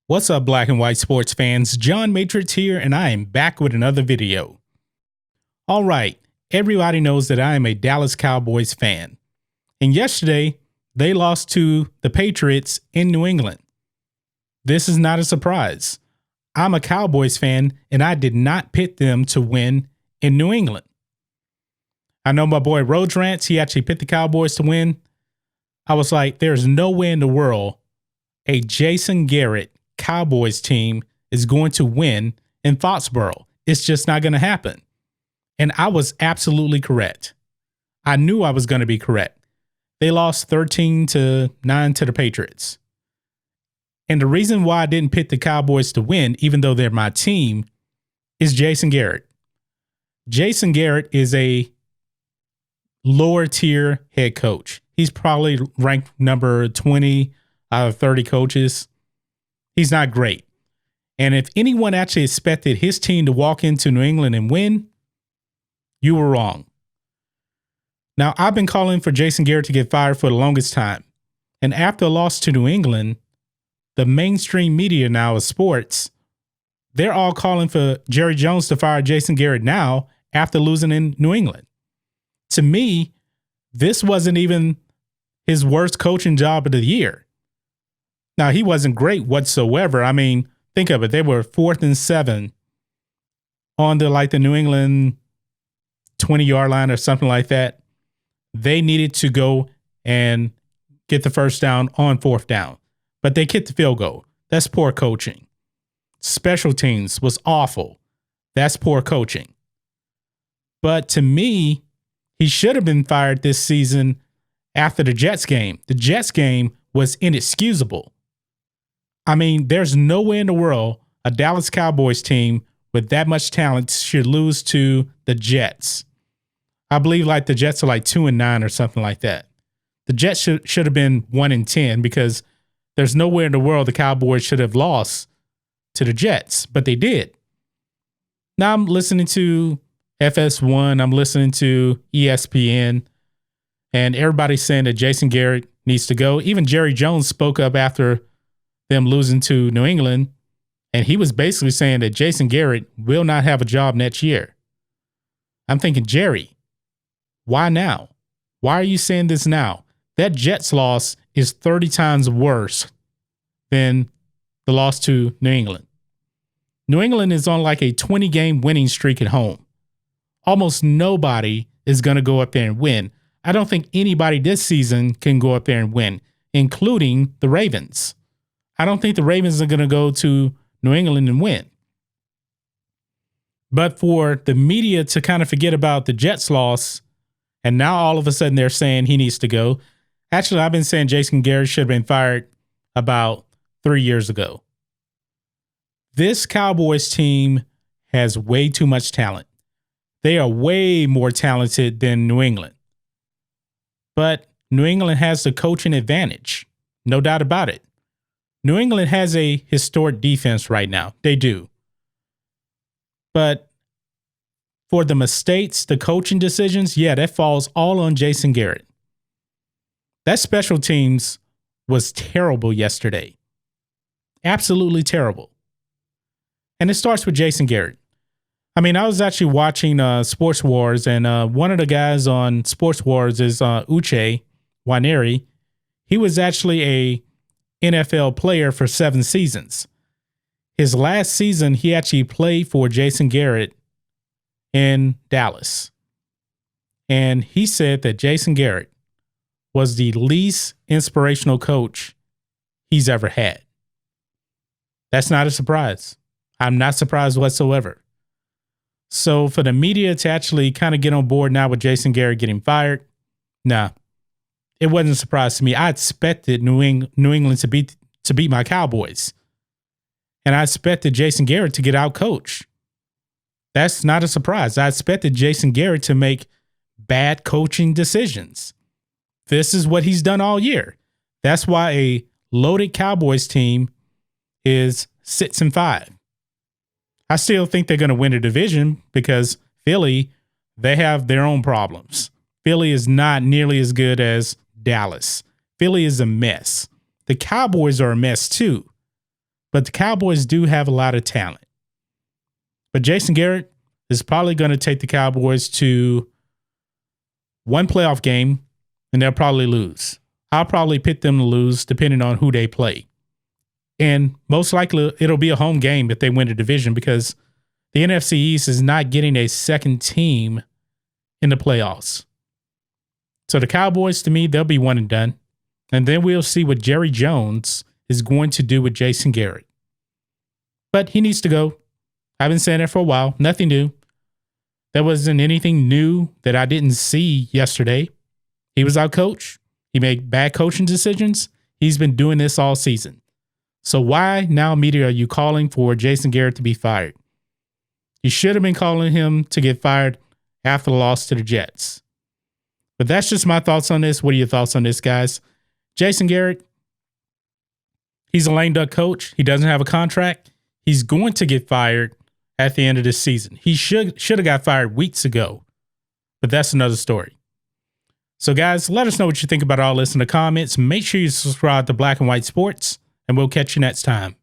What's up, black and white sports fans? John Matrix here, and I am back with another video. All right, everybody knows that I am a Dallas Cowboys fan. And yesterday, they lost to the Patriots in New England. This is not a surprise. I'm a Cowboys fan, and I did not pick them to win in New England. I know my boy Road Rants, he actually picked the Cowboys to win. I was like, there's no way in the world a Jason Garrett Cowboys team is going to win in Foxborough. It's just not going to happen. And I was absolutely correct. I knew I was going to be correct. They lost 13-9 to the Patriots. And the reason why I didn't pick the Cowboys to win, even though they're my team, is Jason Garrett. Jason Garrett is a lower tier head coach. He's probably ranked number 20 out of 30 coaches. He's not great. And if anyone actually expected his team to walk into New England and win, you were wrong. Now, I've been calling for Jason Garrett to get fired for the longest time. And after a loss to New England, the mainstream media now of sports, they're all calling for Jerry Jones to fire Jason Garrett now after losing in New England. To me, this wasn't even his worst coaching job of the year. Now, he wasn't great whatsoever. I mean, think of it. They were 4th and 7 on the New England 20-yard line or something like that. They needed to go and get the first down on 4th down, but they kicked the field goal. That's poor coaching. Special teams was awful. That's poor coaching. But to me, he should have been fired this season after the Jets game. The Jets game was inexcusable. I mean, there's no way in the world a Dallas Cowboys team with that much talent should lose to the Jets. I believe the Jets are 2-9 or something like that. The Jets should have been 1-10 because there's nowhere in the world the Cowboys should have lost to the Jets, but they did. Now I'm listening to FS1, I'm listening to ESPN, and everybody's saying that Jason Garrett needs to go. Even Jerry Jones spoke up after them losing to New England, and he was basically saying that Jason Garrett will not have a job next year. I'm thinking, Jerry, why now? Why are you saying this now? That Jets loss is 30 times worse than the loss to New England. New England is on a 20-game winning streak at home. Almost nobody is going to go up there and win. I don't think anybody this season can go up there and win, including the Ravens. I don't think the Ravens are going to go to New England and win. But for the media to kind of forget about the Jets loss, and now all of a sudden they're saying he needs to go. Actually, I've been saying Jason Garrett should have been fired about 3 years ago. This Cowboys team has way too much talent. They are way more talented than New England. But New England has the coaching advantage. No doubt about it. New England has a historic defense right now. They do. But for the mistakes, the coaching decisions, that falls all on Jason Garrett. That special teams was terrible yesterday. Absolutely terrible. And it starts with Jason Garrett. I mean, I was actually watching Sports Wars, and one of the guys on Sports Wars is Uche Waneri. He was actually a NFL player for 7 seasons. His last season, he actually played for Jason Garrett in Dallas. And he said that Jason Garrett was the least inspirational coach he's ever had. That's not a surprise. I'm not surprised whatsoever. So for the media to actually kind of get on board now with Jason Garrett getting fired, nah. It wasn't a surprise to me. I expected New England to beat my Cowboys. And I expected Jason Garrett to get out coached. That's not a surprise. I expected Jason Garrett to make bad coaching decisions. This is what he's done all year. That's why a loaded Cowboys team is 6-5. I still think they're going to win the division because Philly, they have their own problems. Philly is not nearly as good as Dallas. Philly is a mess. The Cowboys are a mess too. but the Cowboys do have a lot of talent. But Jason Garrett is probably going to take the Cowboys to one playoff game, and they'll probably lose. I'll probably pick them to lose depending on who they play. And most likely it'll be a home game if they win the division, because the NFC East is not getting a second team in the playoffs. So the Cowboys, to me, they'll be one and done. And then we'll see what Jerry Jones is going to do with Jason Garrett. But he needs to go. I've been saying that for a while. Nothing new. There wasn't anything new that I didn't see yesterday. He was our coach. He made bad coaching decisions. He's been doing this all season. So why now, media, are you calling for Jason Garrett to be fired? You should have been calling him to get fired after the loss to the Jets. But that's just my thoughts on this. What are your thoughts on this, guys? Jason Garrett, he's a lame duck coach. He doesn't have a contract. He's going to get fired at the end of this season. He should have got fired weeks ago. But that's another story. So, guys, let us know what you think about all this in the comments. Make sure you subscribe to Black and White Sports, and we'll catch you next time.